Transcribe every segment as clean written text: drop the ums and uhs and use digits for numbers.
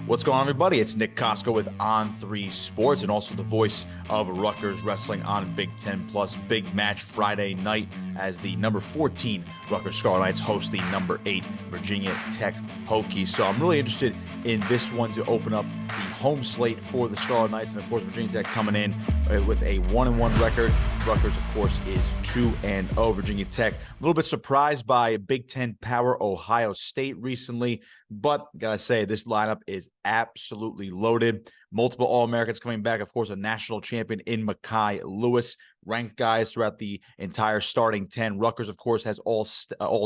What's going on, everybody? It's Nick Kosko with On3 Sports and also the voice of Rutgers wrestling on Big Ten Plus. Big match Friday night as the number 14 Rutgers Scarlet Knights host the number 8 Virginia Tech Hokies. So I'm really interested in this one to open up the home slate for the Scarlet Knights. And of course, Virginia Tech coming in with a 1-1 record. Rutgers, of course, is 2-0. Virginia Tech, a little bit surprised by Big Ten power Ohio State recently, but gotta say, this lineup is absolutely loaded. Multiple All-Americans coming back. Of course, a national champion in Mekhi Lewis. Ranked guys throughout the entire starting 10. Rutgers, of course, has all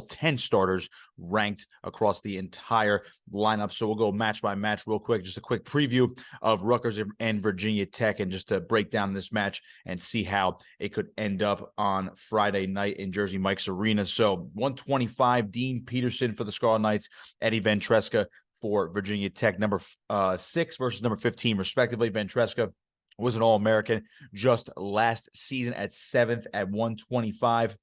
10 starters ranked across the entire lineup. So we'll go match by match real quick. Just a quick preview of Rutgers and Virginia Tech, and just to break down this match and see how it could end up on Friday night in Jersey Mike's Arena. So 125, Dean Peterson for the Scarlet Knights, Eddie Ventresca for Virginia Tech, number 6 versus number 15, respectively. Ventresca was an All-American just last season at 7th at 125.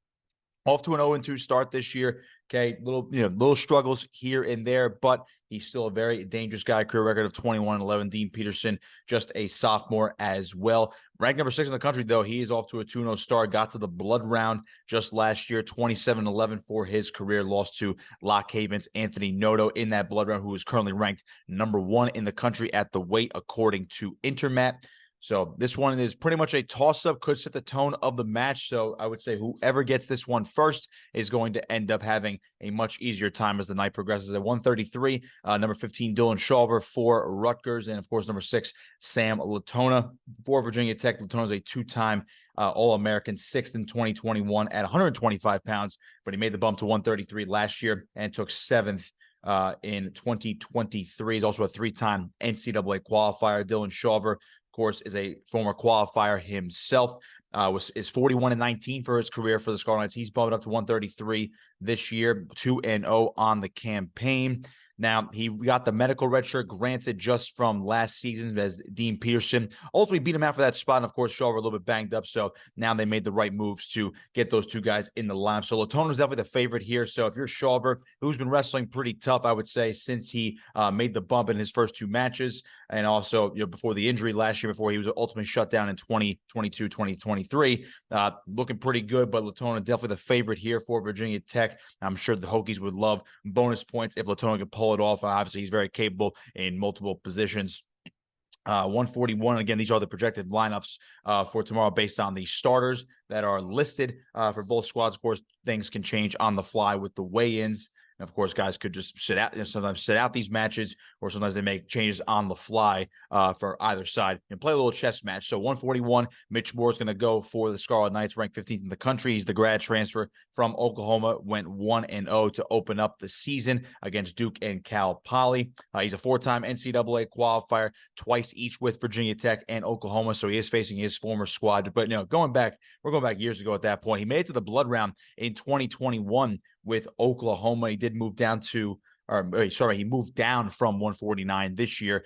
Off to an 0-2 start this year. Okay, little struggles here and there, but he's still a very dangerous guy. Career record of 21-11. Dean Peterson, just a sophomore as well. Ranked number 6 in the country, though. He is off to a 2-0 start. Got to the blood round just last year, 27-11 for his career. Lost to Lock Haven's Anthony Noto in that blood round, who is currently ranked number 1 in the country at the weight, according to InterMat. So this one is pretty much a toss-up, could set the tone of the match. So I would say whoever gets this one first is going to end up having a much easier time as the night progresses. At 133, number 15, Dylan Shawver for Rutgers. And, of course, number 6, Sam Latona for Virginia Tech. Latona's a 2-time All-American, 6th in 2021 at 125 pounds. But he made the bump to 133 last year and took 7th in 2023. He's also a 3-time NCAA qualifier. Dylan Shawver, of course, is a former qualifier himself. Is 41-19 for his career for the Scarlet Knights. He's bumped up to 133 this year, 2-0 on the campaign. Now, he got the medical red shirt granted just from last season as Dean Peterson ultimately beat him out for that spot. And, of course, Shawver a little bit banged up. So now they made the right moves to get those two guys in the lineup. So Latona is definitely the favorite here. So if you're Shawver, who's been wrestling pretty tough, I would say, since he made the bump in his first 2 matches, and also before the injury last year, before he was ultimately shut down in 2022, 2023, looking pretty good. But Latona definitely the favorite here for Virginia Tech. I'm sure the Hokies would love bonus points if Latona could pull it off. Obviously, he's very capable in multiple positions. 141. Again, these are the projected lineups for tomorrow based on the starters that are listed for both squads. Of course, things can change on the fly with the weigh-ins. And of course, guys could just sit out, sometimes sit out these matches, or sometimes they make changes on the fly for either side and play a little chess match. So 141, Mitch Moore is going to go for the Scarlet Knights, ranked 15th in the country. He's the grad transfer from Oklahoma, went 1-0 to open up the season against Duke and Cal Poly. He's a 4-time NCAA qualifier, twice each with Virginia Tech and Oklahoma. So he is facing his former squad. But we're going back years ago at that point. He made it to the blood round in 2021 with Oklahoma. He did move down he moved down from 149 this year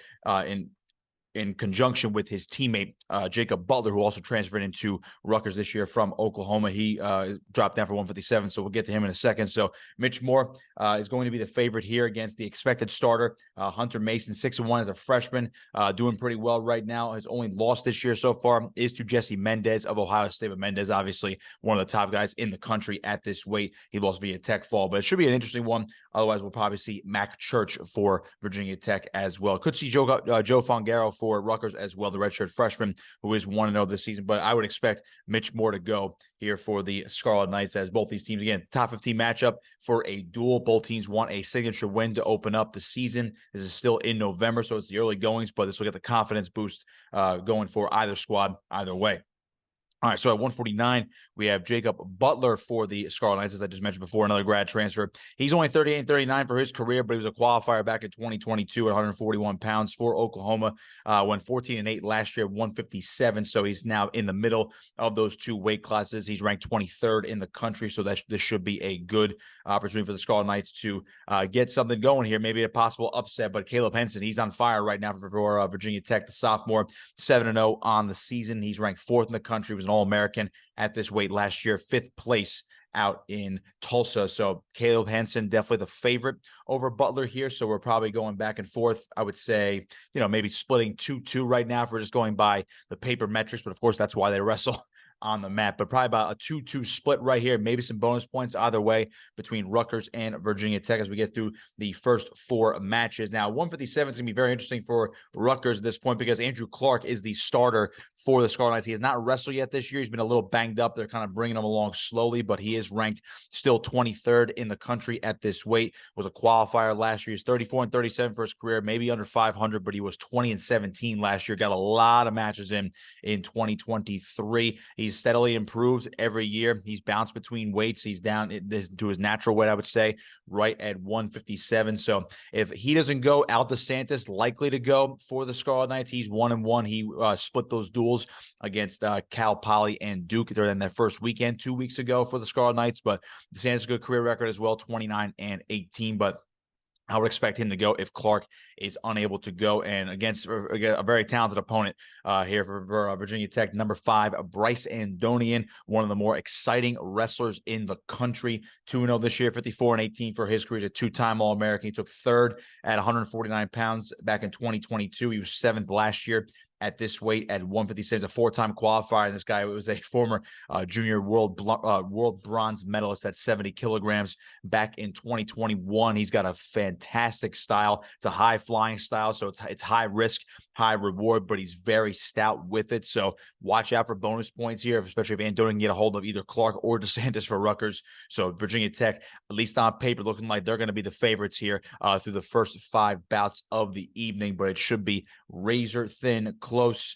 in conjunction with his teammate, Jacob Butler, who also transferred into Rutgers this year from Oklahoma. He dropped down for 157, so we'll get to him in a second. So Mitch Moore is going to be the favorite here against the expected starter, Hunter Mason, 6-1 as a freshman, doing pretty well right now. His only loss this year so far is to Jesse Mendez of Ohio State, but Mendez, obviously, one of the top guys in the country at this weight. He lost via Tech fall, but it should be an interesting one. Otherwise, we'll probably see Mac Church for Virginia Tech as well. Could see Joe Fongaro for Rutgers as well, the redshirt freshman who is 1-0 this season. But I would expect Mitch Moore to go here for the Scarlet Knights, as both these teams, again, top 15 matchup for a duel. Both teams want a signature win to open up the season. This is still in November, so it's the early goings, but this will get the confidence boost going for either squad, either way. All right, so at 149, we have Jacob Butler for the Scarlet Knights, as I just mentioned before, another grad transfer. He's only 38-39 for his career, but he was a qualifier back in 2022 at 141 pounds for Oklahoma. Went 14-8 last year, 157. So he's now in the middle of those 2 weight classes. He's ranked 23rd in the country, so this should be a good opportunity for the Scarlet Knights to get something going here, maybe a possible upset. But Caleb Henson, he's on fire right now for Virginia Tech, the sophomore, 7-0 on the season. He's ranked 4th in the country, was an All-American at this weight last year, 5th place out in Tulsa. So Caleb Hansen, definitely the favorite over Butler here. So we're probably going back and forth. I would say, maybe splitting 2-2 right now if we're just going by the paper metrics. But of course, that's why they wrestle on the mat, but probably about a 2-2 split right here. Maybe some bonus points either way between Rutgers and Virginia Tech as we get through the first 4 matches. Now, 157 is going to be very interesting for Rutgers at this point because Andrew Clark is the starter for the Scarlet Knights. He has not wrestled yet this year. He's been a little banged up. They're kind of bringing him along slowly, but he is ranked still 23rd in the country at this weight. Was a qualifier last year. He's 34-37 for his career, maybe under 500, but he was 20-17 last year. Got a lot of matches in 2023. He's steadily improved every year. He's bounced between weights. He's down to his natural weight, I would say, right at 157. So if he doesn't go, Al DeSantis likely to go for the Scarlet Knights. He's 1-1. He split those duels against Cal Poly and Duke during that first weekend 2 weeks ago for the Scarlet Knights. But DeSantis has a good career record as well, 29-18. But I would expect him to go if Clark is unable to go. And against a very talented opponent here for Virginia Tech, number 5, Bryce Andonian, one of the more exciting wrestlers in the country. 2-0 this year, 54-18 for his career. He's a 2-time All-American. He took 3rd at 149 pounds back in 2022. He was 7th last year at this weight at 156. A 4-time qualifier. And this guy was a former junior world bronze medalist at 70 kilograms back in 2021. He's got a fantastic style. It's a high flying style, so it's high risk, high reward, but he's very stout with it. So watch out for bonus points here, especially if Andonian can get a hold of either Clark or DeSantis for Rutgers. So Virginia Tech, at least on paper, looking like they're going to be the favorites here through the first 5 bouts of the evening, but it should be razor thin close.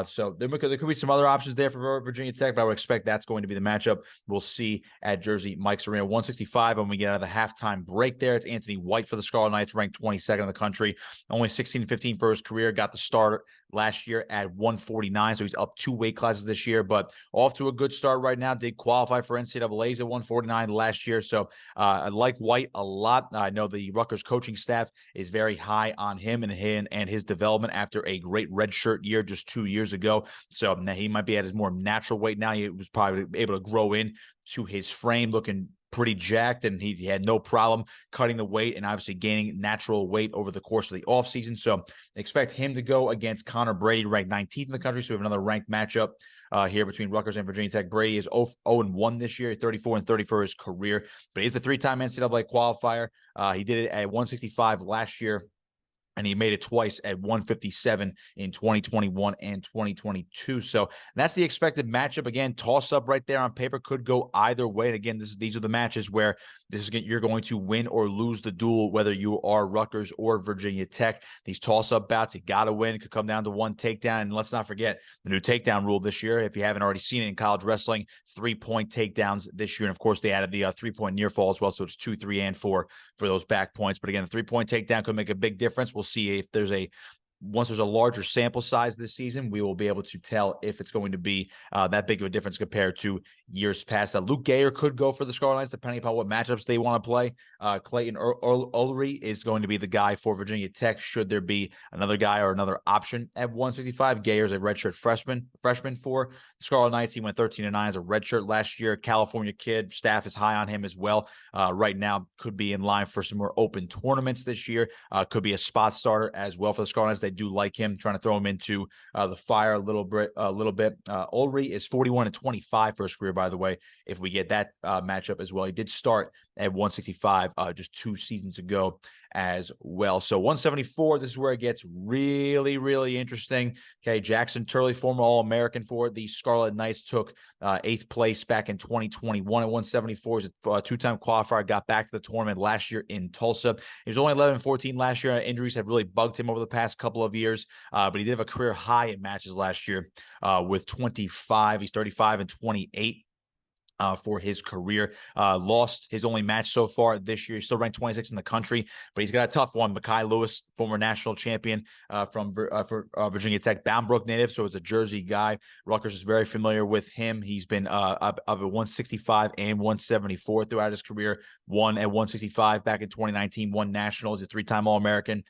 So there could be some other options there for Virginia Tech, but I would expect that's going to be the matchup we'll see at Jersey Mike's Arena. 165 when we get out of the halftime break there. It's Anthony White for the Scarlet Knights, ranked 22nd in the country. Only 16-15 for his career. Got the start last year at 149, so he's up 2 weight classes this year, but off to a good start right now. Did qualify for NCAAs at 149 last year, so I like White a lot. I know the Rutgers coaching staff is very high on him and his development after a great redshirt year just 2 years ago. So now he might be at his more natural weight now. He was probably able to grow in to his frame, looking pretty jacked, and he had no problem cutting the weight and obviously gaining natural weight over the course of the offseason. So expect him to go against Connor Brady, ranked 19th in the country. So we have another ranked matchup here between Rutgers and Virginia Tech. Brady is 0-1 this year, 34-30 for his career, but he's a 3-time NCAA qualifier. He did it at 165 last year, and he made it twice at 157 in 2021 and 2022. So that's the expected matchup. Again, toss-up right there on paper could go either way. And again, these are the matches where you're going to win or lose the duel, whether you are Rutgers or Virginia Tech. These toss-up bouts, you got to win. It could come down to one takedown. And let's not forget the new takedown rule this year. If you haven't already seen it in college wrestling, 3-point takedowns this year. And of course, they added the 3-point near fall as well. So it's 2, 3, and 4 for those back points. But again, the 3-point takedown could make a big difference. We'll see if once there's a larger sample size this season, we will be able to tell if it's going to be that big of a difference compared to years past. Luke Gayer could go for the Scarlet Knights, depending upon what matchups they want to play. Clayton Ullery is going to be the guy for Virginia Tech, should there be another guy or another option at 165. Gayer's a redshirt freshman for the Scarlet Knights. He went 13-9 as a redshirt last year. California kid. Staff is high on him as well. Right now, could be in line for some more open tournaments this year. Could be a spot starter as well for the Scarlet Knights. They do like him, trying to throw him into the fire a little bit. Ulrich is 41-25 for his career, by the way, if we get that matchup as well. He did start at 165 just 2 seasons ago as well. So 174, this is where it gets really, really interesting. Okay, Jackson Turley, former All-American for the Scarlet Knights, took 8th place back in 2021 at 174. He's a 2-time qualifier, got back to the tournament last year in Tulsa. He was only 11-14 last year. Injuries have really bugged him over the past couple of years, but he did have a career high in matches last year with 25. He's 35-28. For his career. Lost his only match so far this year. He's still ranked 26th in the country, but he's got a tough one. Mekhi Lewis, former national champion for Virginia Tech, Bound Brook native, so it's a Jersey guy. Rutgers is very familiar with him. He's been up at 165 and 174 throughout his career. Won at 165 back in 2019, won nationals, a 3-time All-American.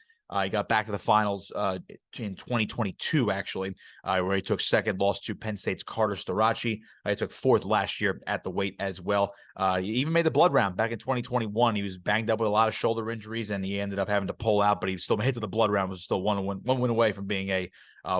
He got back to the finals in 2022, actually, where he took second, lost to Penn State's Carter Starachi. He took fourth last year at the weight as well. He even made the blood round back in 2021. He was banged up with a lot of shoulder injuries, and he ended up having to pull out, but he still made it to the blood round, was still one win away from being a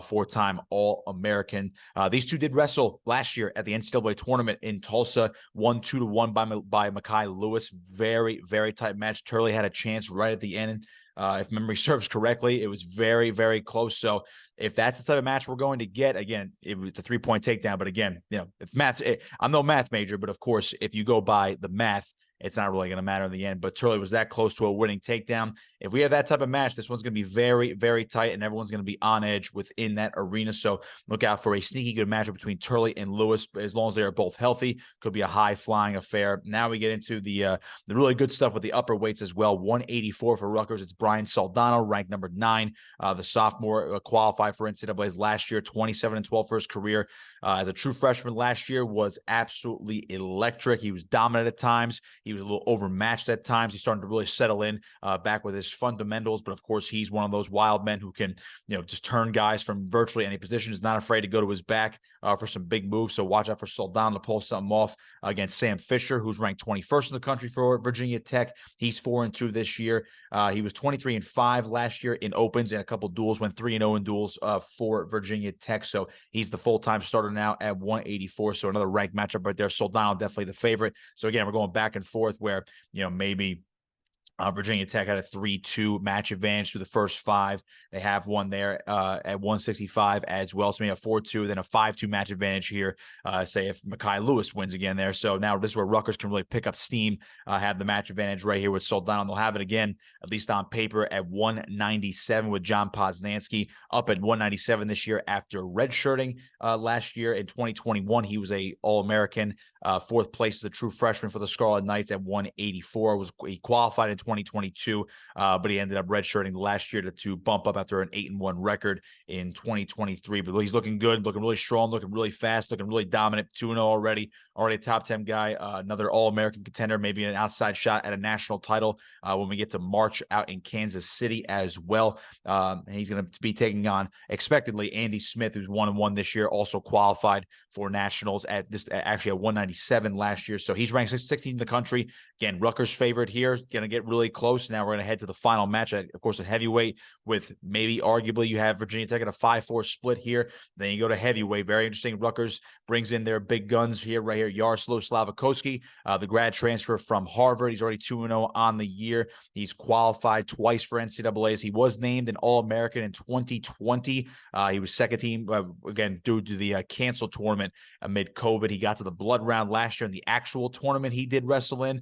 four-time All-American. These two did wrestle last year at the NCAA tournament in Tulsa, won 2-1 by Mekhi Lewis. Very, very tight match. Turley had a chance right at the end. If memory serves correctly, it was very, very close. So if that's the type of match we're going to get, again, it was a 3-point takedown. But again, if math, I'm no math major, but of course, if you go by the math, it's not really going to matter in the end. But Turley was that close to a winning takedown. If we have that type of match, this one's going to be very, very tight, and everyone's going to be on edge within that arena. So look out for a sneaky good matchup between Turley and Lewis. As long as they are both healthy, could be a high-flying affair. Now we get into the really good stuff with the upper weights as well. 184 for Rutgers. It's Brian Soldano, ranked number 9. The sophomore qualified for NCAA's last year, 27-12 for his career. As a true freshman last year, was absolutely electric. He was dominant at times. He was a little overmatched at times. He's starting to really settle in back with his fundamentals. But of course, he's one of those wild men who can, just turn guys from virtually any position. Is not afraid to go to his back for some big moves. So watch out for Soldano to pull something off against Sam Fisher, who's ranked 21st in the country for Virginia Tech. He's 4-2 this year. He was 23-5 last year in opens and a couple duels. Went 3-0 in duels for Virginia Tech. So he's the full-time starter now at 184. So another ranked matchup right there. Soldano definitely the favorite. So again, we're going back and forth where, maybe Virginia Tech had a 3-2 match advantage through the first 5. They have one there at 165 as well. So maybe a 4-2, then a 5-2 match advantage here, say if Mekhi Lewis wins again there. So now this is where Rutgers can really pick up steam, have the match advantage right here with Soldano. They'll have it again, at least on paper, at 197 with John Poznansky, up at 197 this year after redshirting last year in 2021. He was a All-American, 4th place as a true freshman for the Scarlet Knights at 184. He qualified in 2022, but he ended up redshirting last year to bump up after an 8-1 record in 2023. But he's looking good, looking really strong, looking really fast, looking really dominant. 2-0 already a top 10 guy, another All-American contender, maybe an outside shot at a national title when we get to March out in Kansas City as well. And he's going to be taking on, expectedly, Andy Smith, who's 1-1 this year, also qualified for nationals actually at 197 last year. So he's ranked 16th in the country. Again, Rutgers favorite here, going to get really close. Now we're going to head to the final match, of course, at heavyweight, with maybe arguably you have Virginia Tech at a 5-4 split here. Then you go to heavyweight. Very interesting. Rutgers brings in their big guns here, right here. Jaroslav Kosko, the grad transfer from Harvard. He's already 2-0 on the year. He's qualified twice for NCAAs. He was named an All-American in 2020. He was second team, again, due to the canceled tournament amid COVID. He got to the blood round last year in the actual tournament he did wrestle in.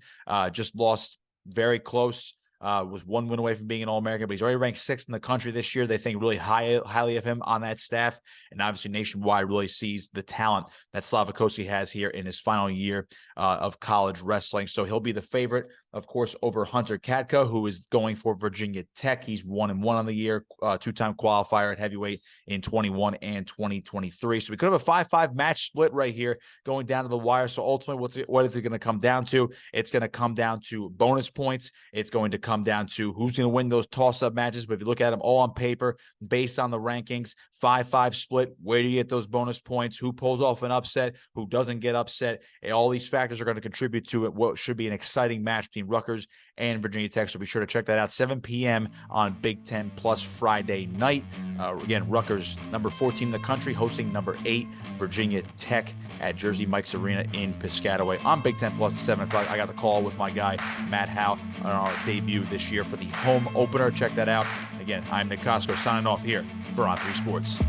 Just lost very close. Was 1 win away from being an All-American, but he's already ranked 6th in the country this year. They think really highly of him on that staff, and obviously nationwide really sees the talent that Slavikoski has here in his final year of college wrestling. So he'll be the favorite, of course, over Hunter Katka, who is going for Virginia Tech. He's 1-1 on the year, 2-time qualifier at heavyweight in 21 and 2023. So we could have a 5-5 match split right here going down to the wire. So ultimately, what is it going to come down to? It's going to come down to bonus points. It's going to come down to who's going to win those toss-up matches. But if you look at them all on paper, based on the rankings, 5-5 split, where do you get those bonus points? Who pulls off an upset? Who doesn't get upset? And all these factors are going to contribute to it. What should be an exciting match between Rutgers and Virginia Tech. So be sure to check that out, 7 p.m. on Big Ten Plus Friday night. Again, Rutgers, number 14 in the country, hosting number 8, Virginia Tech, at Jersey Mike's Arena in Piscataway on Big Ten Plus at 7 o'clock. I got the call with my guy, Matt Howe, on our debut this year for the home opener. Check that out. Again, I'm Nick Kosko signing off here for On3 Sports.